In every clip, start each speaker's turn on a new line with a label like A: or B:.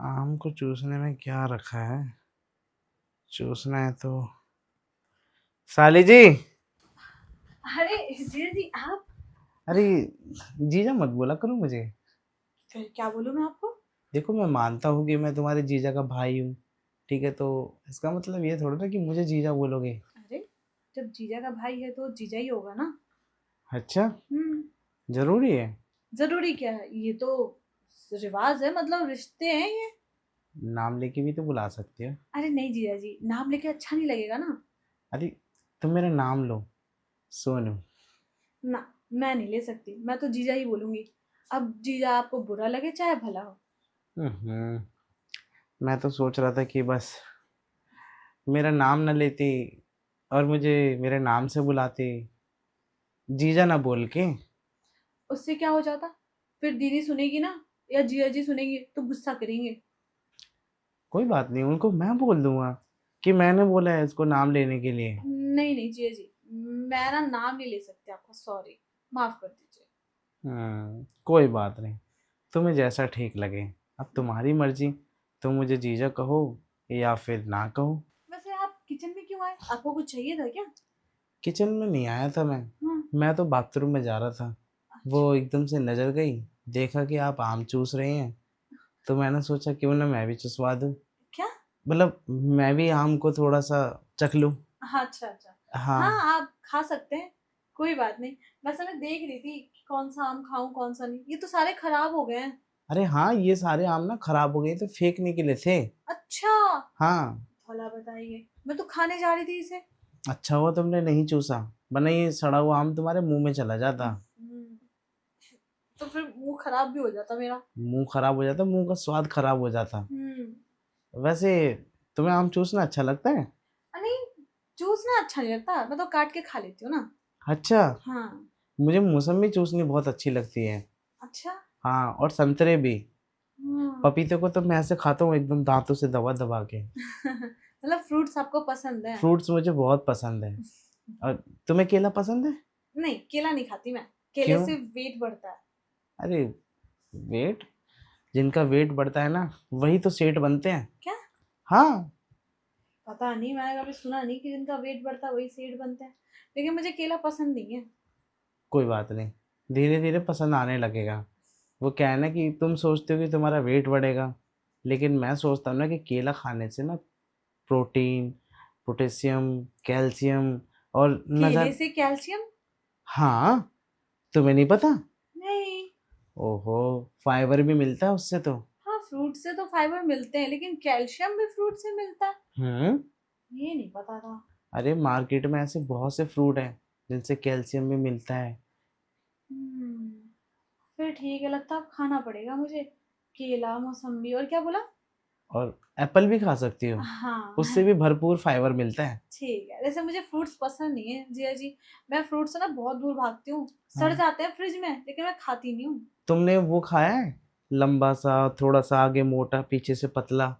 A: आम को चूसने में क्या रखा है? चूसना है तो। साली जी।
B: अरे जीजा जी आप।
A: अरे, जीजा मत बोला करो मुझे।
B: फिर क्या बोलूं मैं आपको?
A: देखो, मैं मानता हूँ कि मैं तुम्हारे जीजा का भाई हूँ। ठीक है, तो इसका मतलब ये थोड़ा ना कि मुझे जीजा बोलोगे।
B: अरे जब जीजा का भाई है तो जीजा ही होगा ना।
A: अच्छा।
B: हम्म।
A: जरूरी है?
B: जरूरी क्या है, ये तो रिवाज है, मतलब रिश्ते हैं ये।
A: नाम लेके भी तो बुला सकते हो।
B: अरे नहीं जीजा जी, नाम लेके अच्छा नहीं लगेगा ना।
A: अरे, तुम मेरा नाम लो। सोनू।
B: ना, मैं नहीं ले सकती, मैं तो जीजा ही बोलूंगी। अब जीजा आपको बुरा लगे चाहे भला हो।
A: मैं तो सोच रहा था कि बस मेरा नाम न लेती और मुझे मेरे नाम से बुलाती, जीजा ना बोल के।
B: उससे क्या हो जाता? फिर दीदी सुनेगी ना, या जीजा जी सुनेंगे तो गुस्सा करेंगे।
A: कोई बात नहीं, उनको मैं बोल दूंगा कि मैंने बोला है इसको नाम लेने के लिए।
B: नहीं नहीं जीजा जी, मैं ना नाम नहीं ले सकती आपका, सॉरी, माफ कर दीजिए।
A: कोई बात नहीं। तुम्हें जैसा ठीक लगे। अब तुम्हारी मर्जी। तुम मुझे जीजा कहो या फिर ना कहो।
B: वैसे आप किचन में क्यों आए, आपको कुछ चाहिए था क्या?
A: किचन में नहीं आया था मैं।
B: हाँ।
A: मैं तो बाथरूम में जा रहा था।
B: अच्छा।
A: वो एकदम से नजर गई। देखा कि आप आम चूस रहे हैं। तो मैंने सोचा क्यों ना मैं भी चुसवा दूं।
B: क्या?
A: मतलब मैं भी आम को थोड़ा सा चख लूं।
B: हाँ, अच्छा अच्छा। हाँ,
A: हाँ।
B: आप खा सकते हैं, कोई बात नहीं। वैसे मैं देख रही थी कि कौन सा आम खाऊं कौन सा नहीं, ये तो सारे खराब हो गए हैं।
A: अरे हाँ, ये सारे आम ना खराब हो गए तो फेंकने के लिए थे।
B: अच्छा।
A: हाँ।
B: भला बताइए, मैं तो खाने जा रही थी इसे।
A: अच्छा हुआ तुमने नहीं चूसा, वरना ये सड़ा हुआ आम तुम्हारे मुंह में चला जाता।
B: हम्म, तो फिर मुंह खराब भी हो जाता मेरा।
A: मुंह खराब हो जाता, मुंह का स्वाद खराब हो जाता।
B: हम्म।
A: वैसे तुम्हें आम चूसना अच्छा लगता है?
B: नहीं, जूस ना अच्छा नहीं लगता, मैं तो काट के खा लेती हूँ ना।
A: अच्छा।
B: हाँ।
A: मुझे मौसमी चूसनी बहुत अच्छी लगती है।
B: अच्छा।
A: हाँ, और संतरे भी।
B: हाँ।
A: पपीते को तो मैं ऐसे खाता हूँ एकदम दांतों से दबा दबा के।
B: मतलब फ्रूट्स आपको पसंद है?
A: फ्रूट्स मुझे बहुत पसंद है। और तुम्हें केला पसंद है?
B: नहीं, केला नहीं खाती मैं। केले
A: क्यों?
B: से वेट बढ़ता है।
A: अरे, वेट? जिनका वेट बढ़ता है ना, वही तो सेठ बनते हैं।
B: क्या?
A: हाँ।
B: पता नहीं, मैंने कभी सुना नहीं कि जिनका वेट बढ़ता है वही सेठ बनता है। लेकिन मुझे केला पसंद नहीं है।
A: कोई बात नहीं, धीरे धीरे पसंद आने लगेगा। वो क्या है ना कि तुम सोचते हो कि तुम्हारा वेट बढ़ेगा, लेकिन मैं सोचता हूँ ना कि केला खाने से ना प्रोटीन, पोटेशियम, कैल्शियम और न
B: केले
A: जान।
B: से कैल्शियम?
A: हाँ। तुम्हें नहीं पता?
B: नहीं।
A: ओहो, फाइबर भी मिलता है उससे तो।
B: हाँ, फ्रूट से तो फाइबर मिलते हैं, लेकिन कैल्शियम भी फ्रूट से मिलता है?
A: हम्म।
B: ये नहीं पता था।
A: अरे, मार्केट में ऐसे बहुत से फ्रूट हैं जिनसे कैल्शियम भी मिलता है।
B: हम्म। फिर ठीक है, लगता है अब खाना पड़ेगा मुझे। केला, मौसम्बी और क्या बोला?
A: और एप्पल भी खा सकती हो। उससे
B: हाँ।
A: भी भरपूर फाइबर मिलता है।
B: ठीक है, वैसे मुझे फ्रूट्स पसंद नहीं है जिया जी। मैं फ्रूट से ना बहुत दूर भागती हूँ। सड़
A: हाँ।
B: जाते हैं फ्रिज में, लेकिन मैं खाती नहीं हूँ।
A: तुमने वो खाया है? लंबा सा, थोड़ा सा आगे मोटा, पीछे से पतला।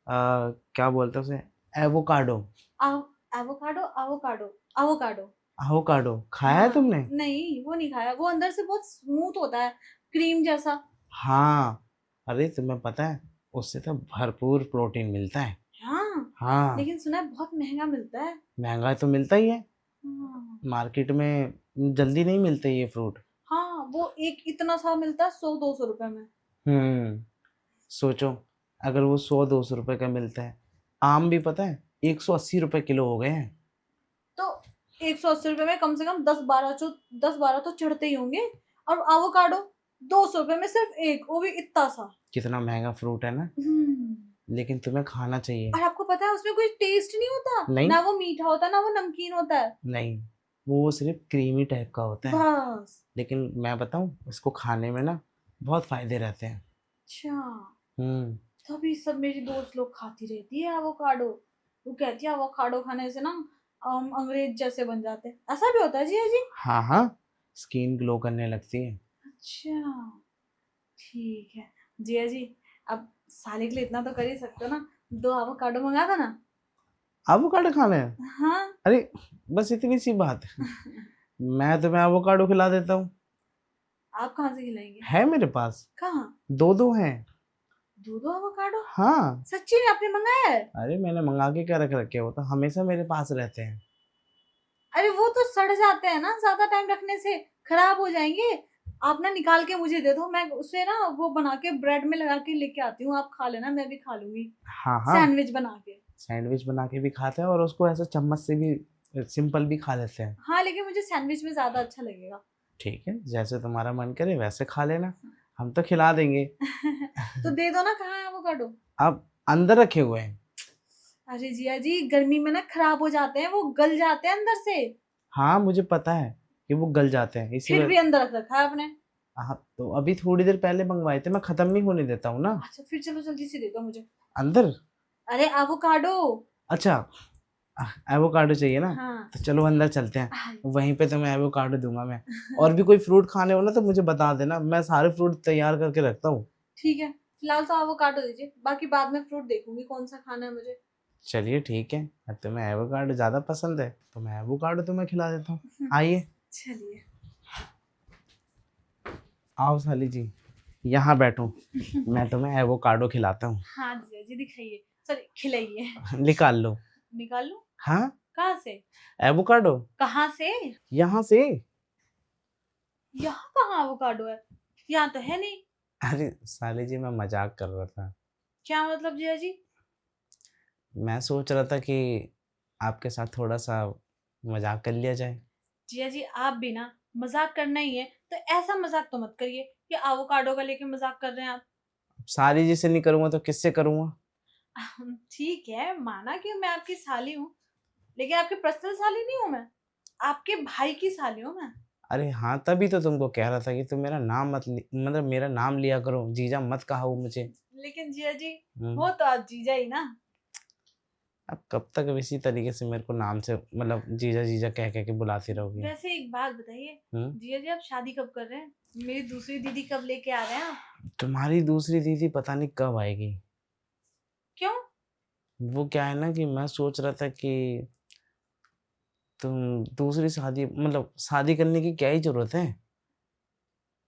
A: क्या बोलते हैं उसे? एवोकाडो।
B: आव एवोकाडो, एवोकाडो, एवोकाडो।
A: एवोकाडो खाया है
B: हाँ।
A: तुमने?
B: नहीं, वो नहीं खाया, वो अंदर से बहुत स्मूथ होता है, क्रीम जैसा।
A: हाँ। अरे, तुम्हें पता है उससे तो भरपूर प्रोटीन मिलता है।
B: हाँ।
A: हाँ।
B: लेकिन सुना है बहुत महंगा मिलता है।
A: महंगा तो मिलता ही है।
B: हाँ।
A: मार्केट में जल्दी नहीं मिलते ये फ्रूट।
B: हाँ, वो एक इतना सा मिलता है 100-200 रुपए में।
A: हम्म। सोचो, अगर वो 100-200 रुपए का मिलता है, आम भी पता है 180 रुपए किलो हो गए हैं।
B: तो 180 रुपए में कम से कम 10-12 तो चढ़ते ही होंगे। और एवोकाडो 200 रुपए में सिर्फ एक, वो भी इतना सा।
A: कितना महंगा फ्रूट है ना।
B: हम्म।
A: लेकिन तुम्हें खाना चाहिए।
B: और आपको पता है उसमें कोई टेस्ट नहीं होता,
A: नहीं।
B: ना वो मीठा होता ना वो नमकीन होता है।
A: नहीं, वो सिर्फ क्रीमी टाइप का होता है।
B: बस।
A: लेकिन मैं बताऊं, इसको खाने में ना बहुत फायदे रहते हैं।
B: अच्छा।
A: हम्म।
B: तभी सब मेरी दोस्त लोग खाती रहती है एवोकाडो। वो कहती है एवोकाडो खाने से ना अंग्रेज जैसे बन जाते हैं, ऐसा भी होता है जी? जी।
A: हाँ हाँ, स्किन ग्लो करने लगती है।
B: अच्छा। ठीक है। जिया जी, अब साले के लिए इतना तो कर ही सकते हो ना, 2 एवोकाडो मंगा दो ना।
A: एवोकाडो खाना है?
B: हाँ।
A: अरे, बस इतनी सी बात है। मैं तुम्हें एवोकाडो खिला देता हूँ।
B: आप कहाँ से खिलाएंगे?
A: है मेरे पास।
B: कहाँ?
A: दो दो हैं।
B: दो एवोकाडो?
A: हाँ,
B: सच्ची में आपने मंगाया है?
A: अरे मैंने मंगा के क्या रख रखे, वो तो हमेशा मेरे पास रहते हैं।
B: अरे वो तो सड़ जाते हैं ना, ज्यादा टाइम रखने से खराब हो जाएंगे। आप ना निकाल के मुझे दे दो, मैं उसे ना वो बना के ब्रेड में लगा के लेके आती हूँ, आप खा लेना, मैं भी खा लूंगी
A: हाँ हाँ,
B: सैंडविच बना के।
A: सैंडविच बना के भी खाते हैं और उसको ऐसे चम्मच से भी सिंपल भी खा लेते हैं।
B: हाँ लेकिन मुझे सैंडविच में ज्यादा अच्छा लगेगा।
A: ठीक है, जैसे तुम्हारा मन करे वैसे खा लेना, हम तो खिला देंगे।
B: तो दे दो ना, कहाँ है एवोकाडो?
A: अब अंदर रखे हुए हैं।
B: अरे जिया जी, गर्मी में ना खराब हो जाते हैं, वो गल जाते हैं अंदर से।
A: हाँ मुझे पता है कि वो गल जाते हैं, इसी
B: फिर
A: वजह।
B: भी अंदर रख रखा है आपने।
A: हाँ तो अभी थोड़ी देर पहले मंगवाए थे, मैं खत्म नहीं होने देता हूँ ना।
B: अच्छा फिर चलो जल्दी से दे दो मुझे।
A: अंदर?
B: अरे एवोकाडो।
A: अच्छा, एवोकाडो चाहिए ना,
B: हाँ।
A: तो चलो अंदर चलते हैं,
B: आय।
A: वहीं पे तुम्हें एवोकाडो दूंगा मैं। और भी कोई फ्रूट खाने हो ना तो मुझे बता देना, मैं सारे फ्रूट तैयार करके रखता हूँ।
B: ठीक है, फिलहाल तो एवोकाडो दीजिए, बाकी बाद में फ्रूट देखूंगी कौन सा खाना है मुझे।
A: चलिए ठीक है, अब तुम्हें एवोकाडो ज़्यादा पसंद है तो मैं एवोकाडो तुम्हें खिला देता हूँ, आइए।
B: चलिए।
A: आओ साली जी, यहाँ बैठो, मैं तुम्हें एवोकाडो खिलाता हूँ।
B: हाँ जिया जी दिखाइए, सॉरी खिलाइए।
A: निकाल लो।
B: निकाल लूं?
A: हाँ,
B: कहाँ से?
A: एवोकाडो
B: कहाँ से?
A: यहाँ से।
B: यहाँ कहाँ एवोकाडो है? यहाँ तो है नहीं।
A: अरे साली जी, मैं मजाक कर रहा था।
B: क्या मतलब जिया जी?
A: मैं सोच रहा था कि आपके साथ थोड़ा सा मजाक कर लिया जाए।
B: जिया जी आप भी ना, मजाक करना ही है तो ऐसा मजाक तो मत करिए कि एवोकाडो का लेके मजाक कर रहे हैं आप।
A: साली जी से नहीं करूँगा तो किससे करूँगा?
B: ठीक है, माना कि मैं आपकी साली हूँ, लेकिन आपकी पर्सनल साली नहीं हूँ मैं, आपके भाई की साली हूँ मैं।
A: अरे हाँ, तभी तो तुमको कह रहा था कि तुम मेरा नाम मत मतलब मेरा नाम लिया करो, जीजा मत कहो मुझे।
B: लेकिन जिया जी,
A: हम्म,
B: हो तो आप जीजा ही ना।
A: अब कब तक अब इसी तरीके से मेरे को नाम से मतलब जीजा जीजा कह कह के बुलाती रहोगी?
B: वैसे एक बात बताइए,
A: हम्म,
B: जिया जी आप शादी कब कर रहे हैं? मेरी दूसरी दीदी कब लेके आ रहे हैं आप?
A: तुम्हारी दूसरी दीदी पता नहीं कब आएगी।
B: क्यों?
A: वो क्या है ना कि मैं सोच रहा था कि तुम दूसरी शादी मतलब शादी करने की क्या ही जरूरत है।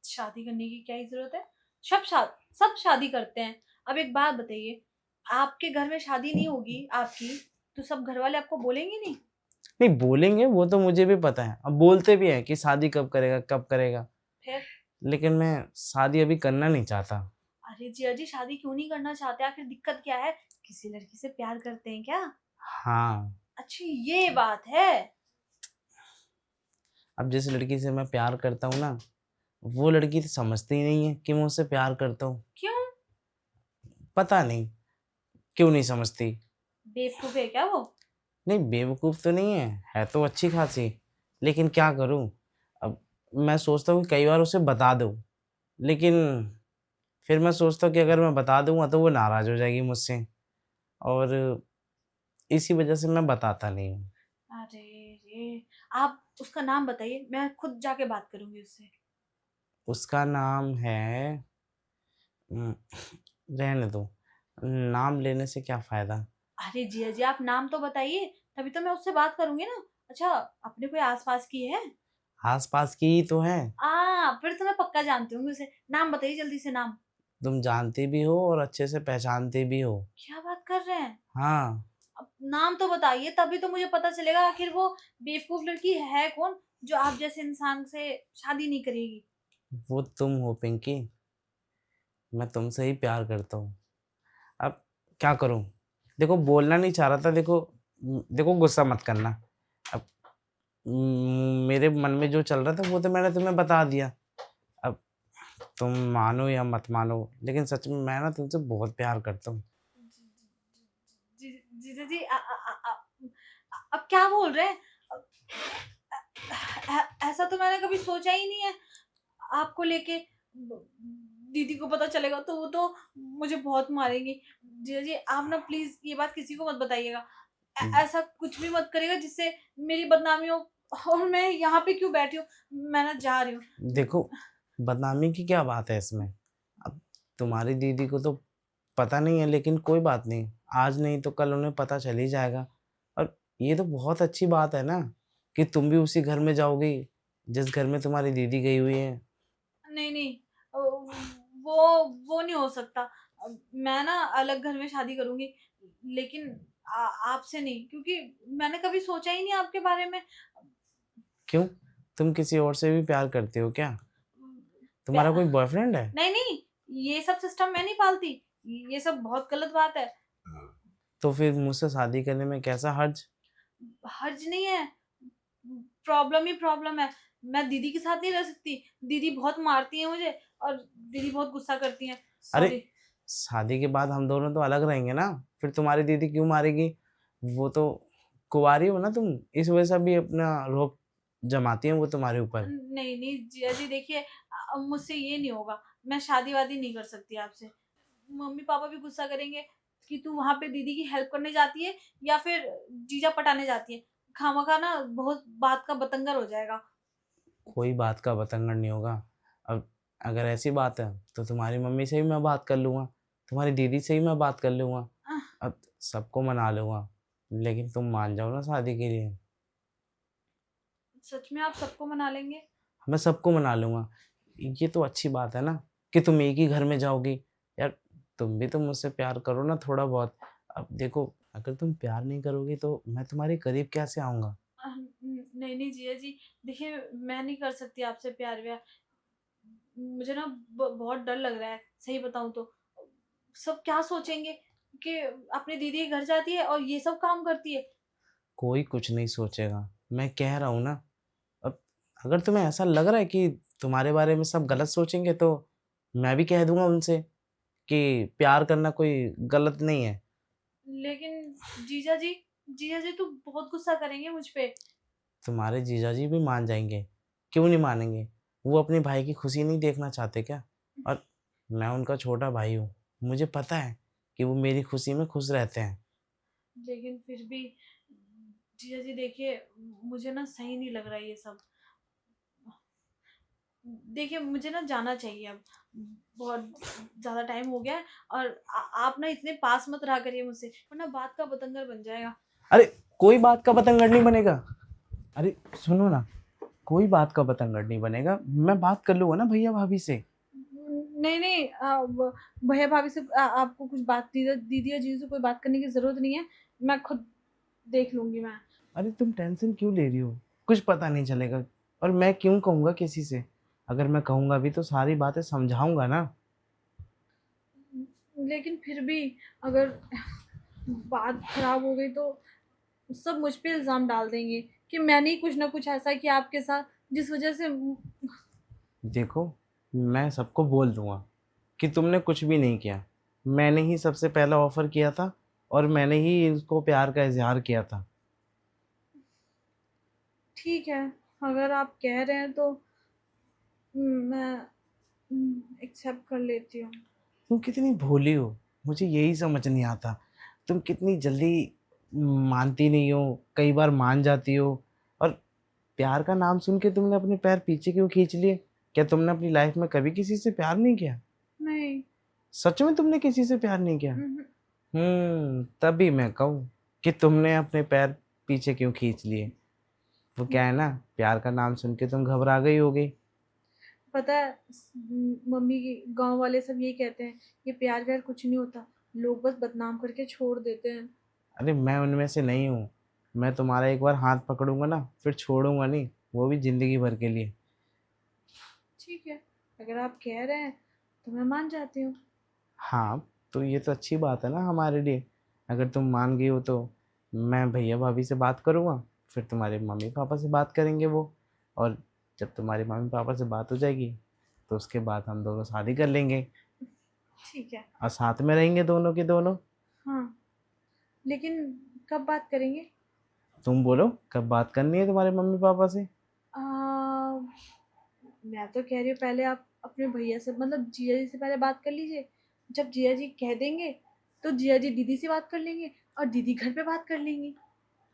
B: शादी करने की क्या ही जरूरत है? सब शादी करते हैं। अब एक बात बताइए, आपके घर में शादी नहीं होगी आपकी, तो सब घर वाले आपको बोलेंगे नहीं?
A: नहीं बोलेंगे, वो तो मुझे भी पता है, अब बोलते भी हैं कि शादी कब करेगा कब करेगा,
B: फिर?
A: लेकिन मैं शादी अभी करना नहीं चाहता।
B: अरे जिया जी शादी क्यों नहीं करना चाहते? आखिर दिक्कत क्या है? किसी लड़की से प्यार करते हैं क्या?
A: हाँ,
B: अच्छी ये बात है।
A: अब जिस लड़की से मैं प्यार करता हूँ ना, वो लड़की तो समझती ही नहीं है कि मैं उससे प्यार करता हूँ।
B: क्यों?
A: पता नहीं क्यों नहीं समझती।
B: बेवकूफ है क्या वो?
A: नहीं बेवकूफ़ तो नहीं है तो अच्छी खासी, लेकिन क्या करूँ। अब मैं सोचता हूँ कि कई बार उसे बता दूँ, लेकिन फिर मैं सोचता हूँ कि अगर मैं बता दूँगा तो वो नाराज़ हो जाएगी मुझसे, और इसी वजह से मैं बताता नहीं हूँ।
B: अरे रे, आप उसका नाम बताइए, मैं खुद जाके बात करूंगी उससे।
A: उसका नाम है उम, रहने दो, नाम लेने से क्या फ़ायदा?
B: अरे जिया जी आप नाम तो बताइए, तभी तो मैं उससे बात करूंगी ना। अच्छा, अपने कोई आसपास की है?
A: आस-पास की ही तो है।
B: फिर तो मैं पक्का जानती हूँ उसे। नाम बताइए जल्दी से नाम।
A: तुम जानती भी हो और अच्छे से पहचानती भी हो।
B: क्या बात कर रहे हैं?
A: हाँ,
B: अब नाम तो बताइए, तभी तो मुझे पता चलेगा आखिर वो बेवकूफ लड़की है कौन जो आप जैसे इंसान से शादी नहीं करेगी।
A: वो तुम हो पिंकी, मैं तुमसे ही प्यार करता हूँ। अब क्या करूँ? देखो बोलना नहीं चाह रहा था, देखो गुस्सा मत करना। अब मेरे मन में जो चल रहा था वो तो मैंने तुम्हें बता दिया। अब तुम मानो या मत मानो, लेकिन सच में मैं ना तुमसे बहुत प्यार करता हूँ।
B: जी जी जी जी अब क्या बोल रहे हैं? ऐसा तो मैंने कभी सोचा ही नहीं है आपको लेके। दीदी को पता चलेगा तो वो तो मुझे बहुत मारेंगी। जी जी आप ना प्लीज ये बात किसी को मत बताइएगा। ऐसा कुछ भी मत करिएगा जिससे मेरी बदनामी हो। और मैं यहाँ पे क्यों बैठी हूँ? मैं ना जा रही हूँ।
A: देखो, बदनामी की क्या बात है इसमें? अब तुम्हारी दीदी को तो पता नहीं है, लेकिन कोई बात नहीं, आज नहीं तो कल उन्हें पता चल ही जाएगा। और ये तो बहुत अच्छी बात है ना कि तुम भी उसी घर में जाओगी जिस घर में तुम्हारी दीदी गई हुई है।
B: नहीं नहीं, वो नहीं हो सकता। मैं ना अलग घर में शादी करूंगी, लेकिन आपसे नहीं, क्योंकि मैंने कभी सोचा ही नहीं आपके बारे में।
A: क्यों? तुम किसी और से भी प्यार करती हो क्या? तुम्हारा
B: प्या-
A: कोई बॉयफ्रेंड है?
B: नहीं नहीं, ये सब सिस्टम मैं नहीं पालती, ये सब बहुत गलत बात है।
A: तो फिर मुझसे शादी करने में कैसा हर्ज?
B: हर्ज नहीं है, प्रॉब्लम ही प्रॉब्लम है। मैं दीदी के साथ नहीं रह सकती, दीदी बहुत मारती है मुझे, और दीदी बहुत गुस्सा करती है।
A: अरे,
B: सॉरी।
A: शादी के बाद हम दोनों तो अलग रहेंगे ना, फिर तुम्हारी दीदी क्यों मारेगी? वो तो कुंवारी हो ना तुम, इस वजह से भी अपना रोब जमाती हैं वो तुम्हारे ऊपर।
B: नहीं नहीं जिया जी, देखिए मुझसे ये नहीं होगा, मैं शादी वादी नहीं कर सकती आपसे। मम्मी पापा भी गुस्सा करेंगे कि तू वहां पे दीदी की हेल्प करने जाती है या फिर जीजा पटाने जाती है। खामखा ना बहुत बात का बतंगर हो जाएगा।
A: कोई बात का बतंगड़ नहीं होगा। अब अगर ऐसी बात है तो तुम्हारी मम्मी से भी मैं बात कर लूँगा, तुम्हारी दीदी से भी मैं बात कर लूँगा,
B: आह,
A: अब सबको मना लूँगा। लेकिन तुम मान जाओ ना शादी के लिए।
B: सच में आप सबको मना लेंगे?
A: मैं सबको मना लूँगा। ये तो अच्छी बात है ना कि तुम एक ही घर में जाओगी। यार, तुम भी तो मुझसे प्यार करो ना थोड़ा बहुत। अब देखो, अगर तुम प्यार नहीं करोगी तो मैं तुम्हारे करीब कैसे आऊँगा?
B: नहीं नहीं जिया जी, देखिए मैं नहीं कर सकती आपसे प्यार व्यार। मुझे ना बहुत डर लग रहा है, सही बताऊं तो। सब क्या सोचेंगे कि अपनी दीदी के घर जाती है और ये सब काम करती है।
A: कोई कुछ नहीं सोचेगा, मैं कह रहा हूँ ना। अब अगर तुम्हें ऐसा लग रहा है कि तुम्हारे बारे में सब गलत सोचेंगे तो मैं भी कह दूँगा उनसे कि प्यार करना कोई गलत नहीं है।
B: लेकिन जीजा जी, जीजा जी तो बहुत गुस्सा करेंगे मुझ पे।
A: तुम्हारे जीजाजी भी मान जाएँगे, क्यों नहीं मानेंगे? वो अपने भाई की खुशी नहीं देखना चाहते क्या? और मैं उनका छोटा भाई हूँ, मुझे पता है कि वो मेरी खुशी में खुश रहते हैं।
B: लेकिन फिर भी जीजा जी देखिए, मुझे ना सही नहीं लग रहा है ये सब। देखिए मुझे ना जाना चाहिए अब, बहुत ज़्यादा टाइम हो गया है। और आप ना इतने पास मत रहा करिए मुझसे, वरना बात का बतंगर बन जाएगा।
A: अरे! कोई बात का बतंगड़ नहीं बनेगा। अरे सुनो ना, कोई बात का बतंगड़ नहीं बनेगा, मैं बात कर लूँगा ना भैया-भाभी से।
B: नहीं नहीं, भैया भाभी से आपको कुछ बात, दीदी या जीजू से कोई बात करने की ज़रूरत नहीं है। मैं खुद देख लूंगी मैं।
A: अरे तुम टेंशन क्यों ले रही हो? कुछ पता नहीं चलेगा। और मैं क्यों कहूँगा किसी से? अगर मैं कहूँगा भी तो सारी बातें समझाऊँगा ना।
B: लेकिन फिर भी अगर बात खराब हो गई तो सब मुझ पे इल्ज़ाम डाल देंगे कि मैंने ही कुछ ना कुछ ऐसा किया आपके साथ, जिस वजह से
A: देखो, मैं सबको बोल दूँगा कि तुमने कुछ भी नहीं किया। मैंने ही सबसे पहला ऑफ़र किया था और मैंने ही इसको प्यार का इज़हार किया था।
B: ठीक है, अगर आप कह रहे हैं तो मैं एक्सेप्ट कर लेती हूँ।
A: तुम कितनी भोली हो, मुझे यही समझ नहीं आता। तुम कितनी जल्दी मानती नहीं हो, कई बार मान जाती हो। और प्यार का नाम सुन के तुमने अपने पैर पीछे क्यों खींच लिए? क्या तुमने अपनी लाइफ़ में कभी किसी से प्यार नहीं किया?
B: नहीं।
A: सच में तुमने किसी से प्यार नहीं किया?
B: हम्म,
A: तभी मैं कहूँ कि तुमने अपने पैर पीछे क्यों खींच लिए। वो क्या है ना, प्यार का नाम सुन के तुम घबरा गई होगी।
B: पता है, मम्मी की गांव वाले सब यही कहते हैं, ये प्यार व्यार कुछ नहीं होता, लोग बस बदनाम करके छोड़ देते हैं।
A: अरे मैं उनमें से नहीं हूँ। मैं तुम्हारा एक बार हाथ पकड़ूंगा ना, फिर छोड़ूंगा नहीं, वो भी ज़िंदगी भर के लिए।
B: ठीक है, अगर आप कह रहे हैं तो मैं मान जाती हूँ।
A: हाँ, तो ये तो अच्छी बात है ना हमारे लिए। अगर तुम मान गई हो तो मैं भैया भाभी से बात करूँगा, फिर तुम्हारे मम्मी पापा से बात करेंगे वो। और जब तुम्हारे मम्मी पापा से बात हो जाएगी तो उसके बाद हम दोनों शादी कर लेंगे
B: ठीक है।
A: और साथ में रहेंगे दोनों के दोनों।
B: हाँ, लेकिन कब बात करेंगे?
A: तुम बोलो कब बात करनी है तुम्हारे मम्मी पापा से?
B: आ, मैं तो कह रही हूँ पहले आप अपने भैया से, मतलब जिया जी से पहले बात कर लीजिए। जब जिया जी कह देंगे तो जिया जी दीदी से बात कर लेंगे और दीदी घर पे बात कर लेंगी।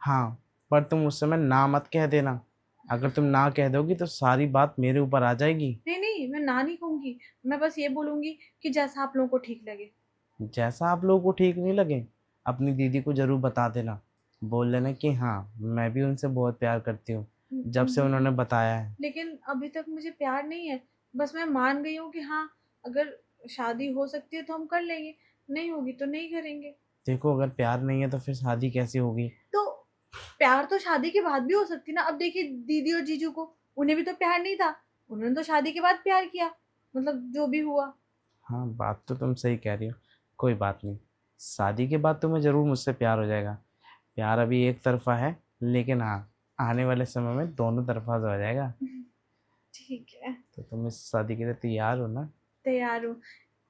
A: हाँ, पर तुम उस समय ना मत कह देना। अगर तुम ना कह दोगी तो सारी बात मेरे ऊपर आ जाएगी।
B: नहीं नहीं, मैं ना नहीं कहूंगी, मैं बस ये बोलूंगी कि जैसा आप लोगों को ठीक लगे।
A: जैसा आप लोगों को ठीक नहीं लगे, अपनी दीदी को ज़रूर बता देना। बोल देना कि हाँ, मैं भी उनसे बहुत प्यार करती हूँ, जब से उन्होंने बताया है।
B: लेकिन अभी तक मुझे प्यार नहीं है, बस मैं मान गई हूँ कि हाँ, अगर शादी हो सकती है तो हम कर लेंगे, नहीं होगी तो नहीं करेंगे।
A: देखो अगर प्यार नहीं है तो फिर शादी कैसे होगी?
B: तो प्यार तो शादी के बाद भी हो सकती है ना। अब देखिए दीदी और जीजू को, उन्हें भी तो प्यार नहीं था, उन्होंने तो शादी के बाद प्यार किया, मतलब जो भी हुआ।
A: हाँ, बात तो तुम सही कह रही हो। कोई बात नहीं, शादी के बाद तुम्हें ज़रूर मुझसे प्यार हो जाएगा। प्यार अभी एक तरफा है, लेकिन हाँ, आने वाले समय में दोनों तरफा हो जाएगा।
B: ठीक है,
A: तो तुम इस शादी के लिए तैयार हो ना?
B: तैयार हूँ।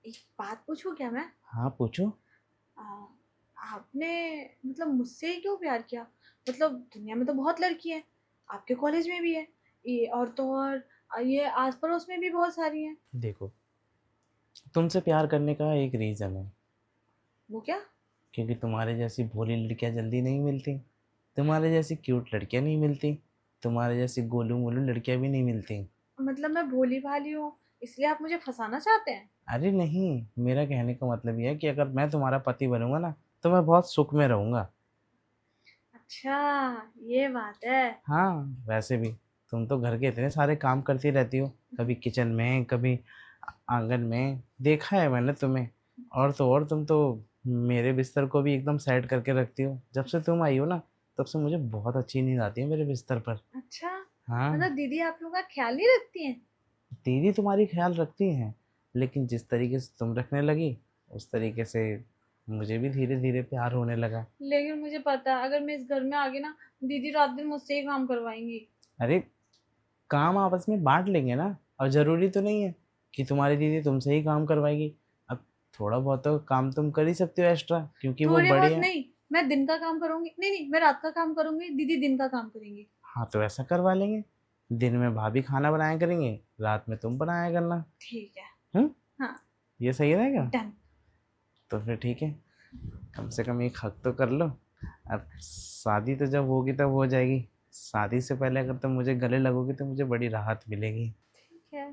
B: एक बात पूछूं क्या मैं?
A: हाँ पूछो।
B: आ, आपने मतलब मुझसे ही क्यों प्यार किया? मतलब दुनिया में तो बहुत लड़की हैं, आपके कॉलेज में भी है, ये और तो और ये आस पड़ोस में भी बहुत सारी हैं।
A: देखो, तुमसे प्यार करने का एक रीज़न है,
B: वो क्या?
A: क्योंकि तुम्हारे जैसी भोली लड़कियां जल्दी नहीं मिलती, तुम्हारे जैसी क्यूट लड़कियां नहीं मिलती, तुम्हारे जैसी गोलू मोलू लड़कियां भी नहीं मिलती।
B: मतलब मैं भोली भाली हूँ इसलिए आप मुझे फंसाना चाहते हैं?
A: अरे नहीं, मेरा कहने का मतलब ये है कि अगर मैं तुम्हारा पति बनूंगा ना, तो मैं बहुत सुख में रहूंगा।
B: अच्छा, ये बात है।
A: हाँ, वैसे भी तुम तो घर के इतने सारे काम करती रहती हो, कभी किचन में, कभी आंगन में, देखा है मैंने तुम्हें। और तो और तुम तो मेरे बिस्तर को भी एकदम सेट करके रखती हो। जब से तुम आई हो ना, तब से मुझे बहुत अच्छी नींद आती है मेरे बिस्तर पर।
B: अच्छा,
A: हाँ,
B: मतलब दीदी आप लोगों का ख्याल नहीं रखती हैं?
A: दीदी तुम्हारी ख्याल रखती हैं, लेकिन जिस तरीके से तुम रखने लगी, उस तरीके से मुझे भी धीरे धीरे प्यार होने लगा।
B: लेकिन मुझे पता है अगर मैं इस घर में आ गई ना, दीदी रात दिन मुझसे ही काम करवाएंगी।
A: अरे, काम आपस में बांट लेंगे ना। और ज़रूरी तो नहीं है कि तुम्हारी दीदी तुमसे ही काम करवाएगी। अब थोड़ा बहुत तो काम तुम कर ही सकते हो एक्स्ट्रा, क्योंकि वो
B: थोड़े
A: बड़ी
B: बहुत
A: है।
B: नहीं, मैं दिन का काम करूंगी, नहीं नहीं मैं रात का काम करूंगी, दीदी दिन का काम करेंगी।
A: हाँ, तो ऐसा करवा लेंगे। दिन में भाभी खाना बनाया करेंगे, रात में तुम बनाया करना।
B: ठीक है।
A: हम्म,
B: हाँ,
A: ये सही रहेगा।
B: डन।
A: तो फिर ठीक है, कम से कम एक हक तो कर लो। अब शादी तो जब होगी तब हो जाएगी, शादी से पहले अगर तुम मुझे गले लगोगी तो मुझे बड़ी राहत मिलेगी।
B: ठीक है।